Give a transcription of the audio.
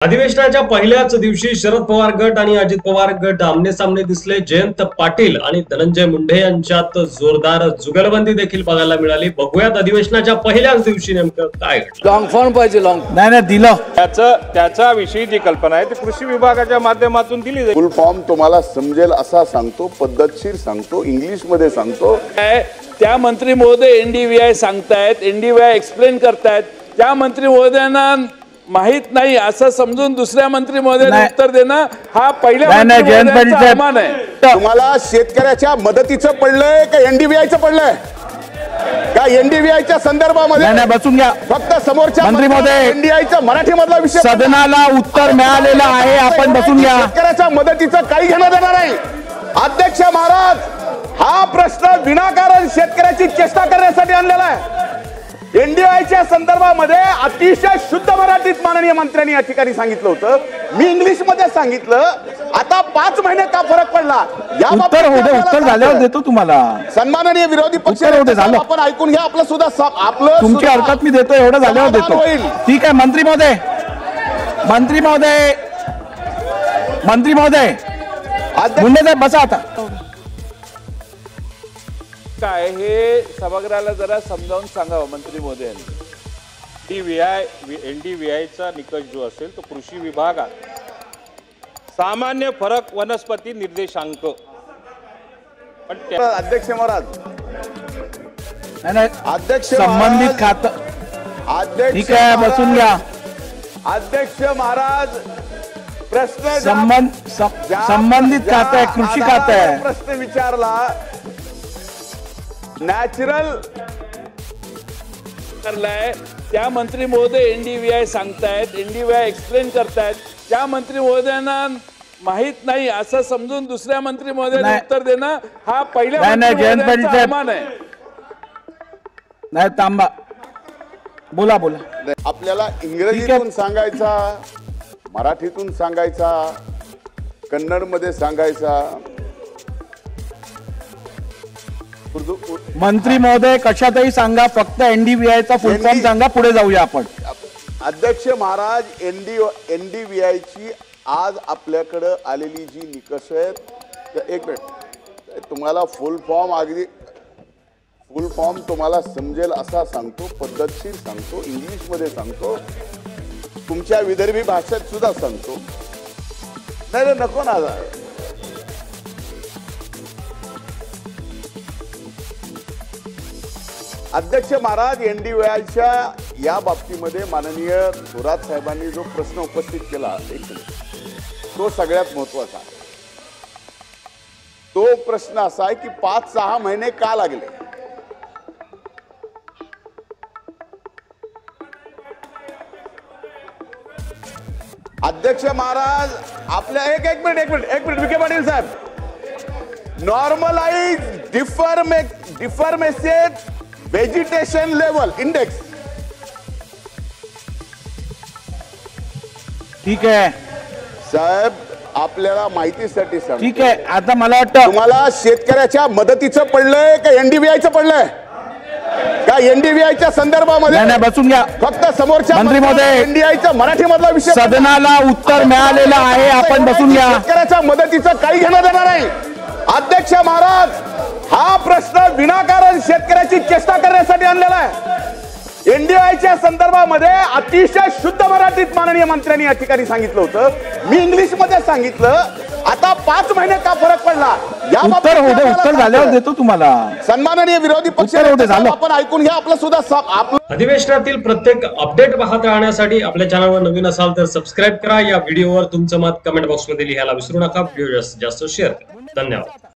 अधिवेशनाच्या पहिल्याच दिवशी शरद पवार गट आणि अजित पवार गट आमने सामने दिसले। जयंत पाटील आणि धनंजय मुंडे यांच्यात जोरदार जुगलबंदी देखील बघायला मिळाली। बघूयात अधिवेशनाच्या पहिल्याच दिवशी नेमकं काय घडलं। लॉंग फॉर्म पाहिजे, लॉंग नाही दिलं त्याचा विषयी जी कल्पना आहे ती कृषी विभागाच्या माध्यमातून दिली जाईल। फुल फॉर्म तुम्हाला समजेल असा सांगतो, पद्धतशीर सांगतो, इंग्लिश मध्ये सांगतो। त्या मंत्री महोदय एनडीव्हीआय सांगतायत, एनडीव्हीआय एक्सप्लेन करतायत, त्या मंत्री महोदयांना माहित नाही असं समजून दुसऱ्या मंत्री महोदयांना उत्तर देणं हा पहिल्या अवमान आहे। तुम्हाला शेतकऱ्याच्या मदतीचं पडलंय का एनडीव्हीआयचं पडलंय का? एनडीव्हीआयच्या संदर्भामध्ये बसून घ्या। फक्त समोरच्या मंत्री महोदय, एनडीआयचा मराठी मधला विषय सदनाला उत्तर मिळालेलं आहे, आपण बसून घ्या। शेतकऱ्याच्या मदतीचं काही घेणं देणार नाही। अध्यक्ष महाराज, हा प्रश्न विनाकारण शेतकऱ्याची चेष्टा करण्यासाठी आणलेला आहे। एनडीआयच्या संदर्भामध्ये अतिशय शुद्ध मराठीत माननीय मंत्र्यांनी या ठिकाणी सांगितलं होतं, मी इंग्लिश मध्ये सांगितलं। आता 5 महिने का फरक पडला या उत्तर झाल्यावर देतो तुम्हाला। सन्माननीय विरोधी पक्ष आपण ऐकून घ्या, आपलं सुद्धा आपलं तुमची हरकत मी देतो, एवढं झाल्यावर देतो। ठीक आहे मंत्री महोदय, मंत्री महोदय, मंत्री महोदय, मुंडे साहेब बसा आता। काय हे सभागृहाला जरा समजावून सांगावं मंत्री महोदयांनी। एनडीव्हीआयचा निकष जो असेल तो कृषी विभागात सामान्य फरक वनस्पती निर्देशांक, पण अध्यक्ष महाराज, अध्यक्ष संबंधित खातं, ठीक आहे बसून घ्या। अध्यक्ष महाराज, प्रश्न संबंधित खातं आहे, कृषी खातं आहे। प्रश्न विचारला नॅचरल करलाय, त्या मंत्री महोदय एनडीव्हीआय सांगतायत, एनडीव्हीआय एक्सप्लेन करतायत, त्या मंत्री महोदयांना माहित नाही असं समजून दुसऱ्या मंत्री महोदयांना उत्तर देणं हा पहिल्या अवमान आहे। नाही थांबा, बोला बोला। आपल्याला इंग्रजीतून सांगायचा, मराठीतून सांगायचा, कन्नड मध्ये सांगायचा। मंत्री महोदय कशातही सांगा, फक्त एनडीव्हीआयचा फुल फॉर्म सांगा, पुढे जाऊया आपण। अध्यक्ष महाराज, एनडीव्हीआयची आज आपल्याकडे आलेली जी निकष आहेत, एक मिनिट, तुम्हाला फुल फॉर्म तुम्हाला समजेल असा सांगतो, पद्धतशीर सांगतो, इंग्लिश मध्ये सांगतो, तुमच्या विदर्भी भाषेत सुद्धा सांगतो। नाही नको ना। अध्यक्ष महाराज, एनडीव्हीआयच्या या बाबतीमध्ये माननीय थोरात साहेबांनी जो प्रश्न उपस्थित केला तो सगळ्यात महत्वाचा आहे। तो प्रश्न असा आहे की 5-6 महिने का लागले? अध्यक्ष महाराज, आपल्या एक मिनिट विखे पाटील साहेब, normalise deformation vegetation level index, ठीक आहे साहेब, आपल्याला माहितीसाठी सांगतो। ठीक आहे, आता मला वाटतं तुम्हाला शेतकऱ्याच्या मदतीचं पडलंय का एनडीव्हीआयचं पडलंय का? एनडीव्हीआयच्या संदर्भामध्ये बसून घ्या। फक्त समोरच्या मंत्री महोदय, एनडीआयचा मराठी मधला विषय सदनाला उत्तर मिळालेलं आहे, आपण बसून घ्या। शेतकऱ्याच्या मदतीचं काही घेणं देणार नाही। अध्यक्ष महाराज, हा प्रश्न विनाकारण शेतकऱ्याची चेष्टा करण्यासाठी आणलेला आहे। एनडीआयच्या संदर्भामध्ये अतिशय शुद्ध मराठीत माननीय मंत्र्यांनी या ठिकाणी सांगितलं होतं, मी इंग्लिश मध्ये सांगितलं। आता 5 महिने का फरक पडला या उत्तर झाल्यावर देतो तुम्हाला। सन्माननीय विरोधी पक्ष आपण ऐकून घ्या, आपलं सुद्धा अधिवेशनातील प्रत्येक अपडेट पाहत राहण्यासाठी आपल्या चॅनलवर नवीन असाल तर सबस्क्राईब करा। या व्हिडिओवर तुमचं मत कमेंट बॉक्स मध्ये लिहायला विसरू नका। व्हिडिओ जास्तीत जास्त शेअर करा। धन्यवाद।